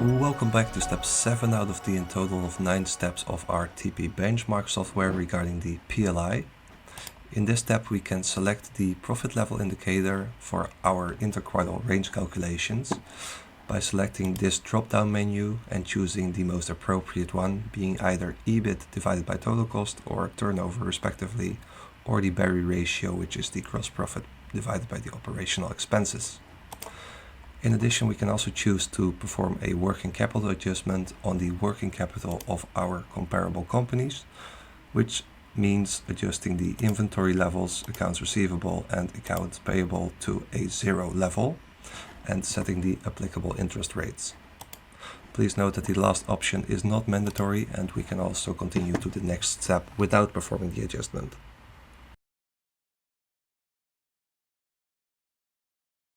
Welcome back to step 7 out of the in total of 9 steps of our TPbenchmark software regarding the PLI. In this step we can select the profit level indicator for our interquartile range calculations by selecting this drop-down menu and choosing the most appropriate one, being either EBIT divided by total cost or turnover respectively, or the Berry ratio, which is the gross profit divided by the operational expenses. In addition, we can also choose to perform a working capital adjustment on the working capital of our comparable companies, which means adjusting the inventory levels, accounts receivable and accounts payable to a 0 level and setting the applicable interest rates. Please note that the last option is not mandatory and we can also continue to the next step without performing the adjustment.